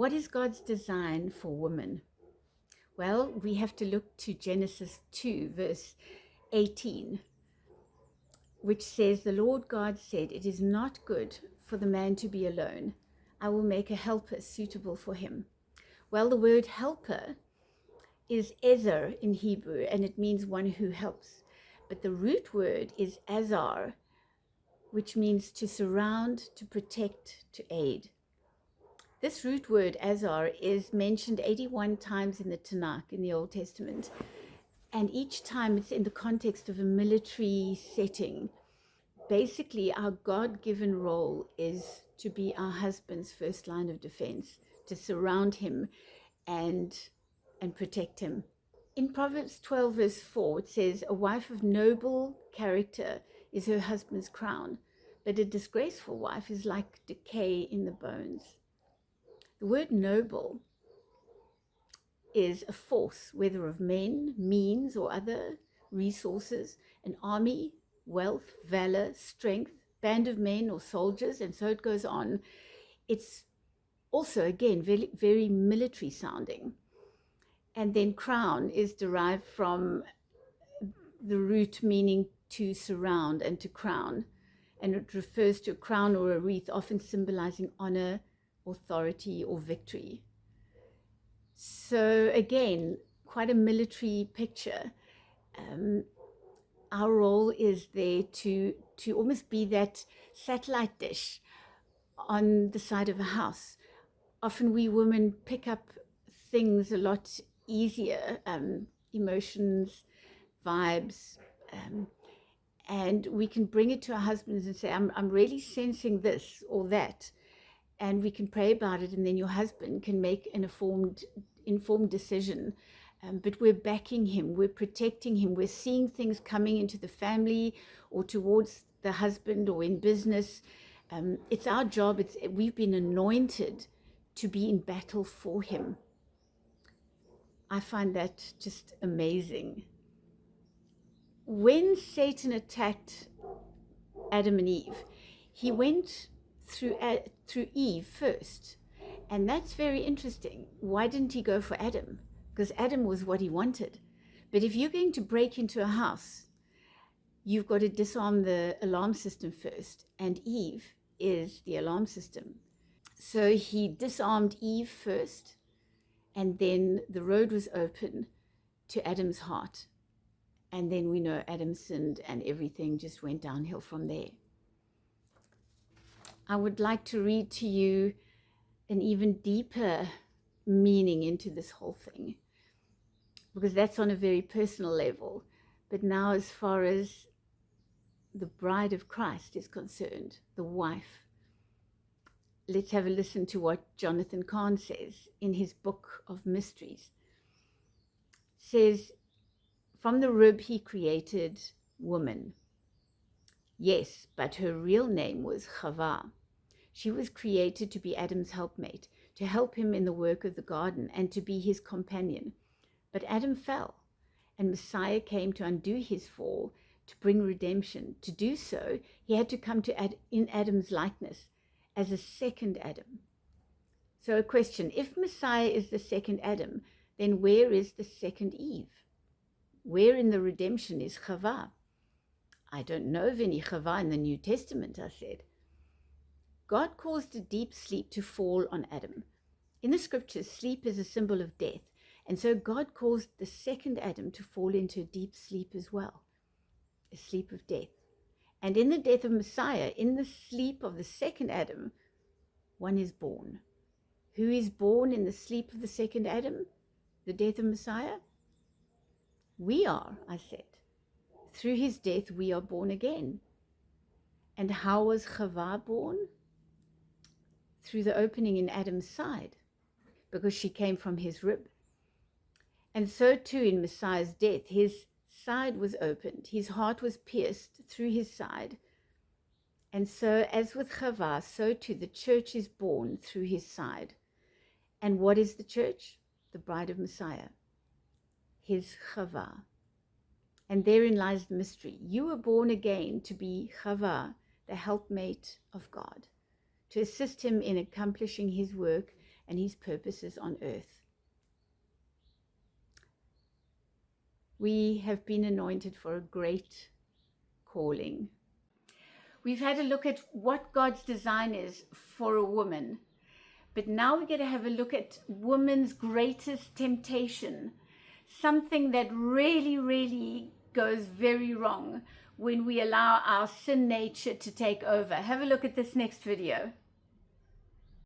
What is God's design for women? Well, we have to look to Genesis 2, verse 18, which says, "The Lord God said, it is not good for the man to be alone. I will make a helper suitable for him." Well, the word helper is Ezer in Hebrew, and it means one who helps. But the root word is Ezer, which means to surround, to protect, to aid. This root word, Ezer, is mentioned 81 times in the Tanakh, in the Old Testament. And each time it's in the context of a military setting. Basically, our God-given role is to be our husband's first line of defense, to surround him and protect him. In Proverbs 12, verse 4, it says, "A wife of noble character is her husband's crown, but a disgraceful wife is like decay in the bones." The word noble is a force, whether of men, means, or other resources, an army, wealth, valor, strength, band of men or soldiers, and so it goes on. It's also, again, very, very military sounding. And then crown is derived from the root meaning to surround and to crown. And it refers to a crown or a wreath, often symbolizing honor, authority, or victory. So again, quite a military picture. Our role is there to almost be that satellite dish on the side of a house. Often we women pick up things a lot easier, emotions, vibes, and we can bring it to our husbands and say, I'm really sensing this or that. And we can pray about it, and then your husband can make an informed decision. But we're backing him, we're protecting him, we're seeing things coming into the family or towards the husband or in business. It's our job, we've been anointed to be in battle for him. I find that just amazing. When Satan attacked Adam and Eve, he went through Eve first. And that's very interesting. Why didn't he go for Adam? Because Adam was what he wanted. But if you're going to break into a house, you've got to disarm the alarm system first. And Eve is the alarm system. So he disarmed Eve first, and then the road was open to Adam's heart. And then we know Adam sinned and everything just went downhill from there. I would like to read to you an even deeper meaning into this whole thing, because that's on a very personal level. But now, as far as the bride of Christ is concerned, the wife, let's have a listen to what Jonathan Kahn says in his book of mysteries. It says, "From the rib he created woman. Yes, but her real name was Chava. She was created to be Adam's helpmate, to help him in the work of the garden, and to be his companion. But Adam fell, and Messiah came to undo his fall, to bring redemption. To do so, he had to come in Adam's likeness as a second Adam." So a question, if Messiah is the second Adam, then where is the second Eve? Where in the redemption is Chava? "I don't know of any Chava in the New Testament," I said. God caused a deep sleep to fall on Adam. In the scriptures, sleep is a symbol of death. And so God caused the second Adam to fall into a deep sleep as well, a sleep of death. And in the death of Messiah, in the sleep of the second Adam, one is born. Who is born in the sleep of the second Adam? The death of Messiah? We are, I said. Through his death, we are born again. And how was Chava born? Through the opening in Adam's side, because she came from his rib. And so too in Messiah's death, his side was opened, his heart was pierced through his side. And so as with Chava, so too the church is born through his side. And what is the church? The bride of Messiah, his Chava. And therein lies the mystery. You were born again to be Chava, the helpmate of God, to assist him in accomplishing his work and his purposes on earth. We have been anointed for a great calling. We've had a look at what God's design is for a woman, but now we're going to have a look at woman's greatest temptation, something that really, really goes very wrong when we allow our sin nature to take over. Have a look at this next video.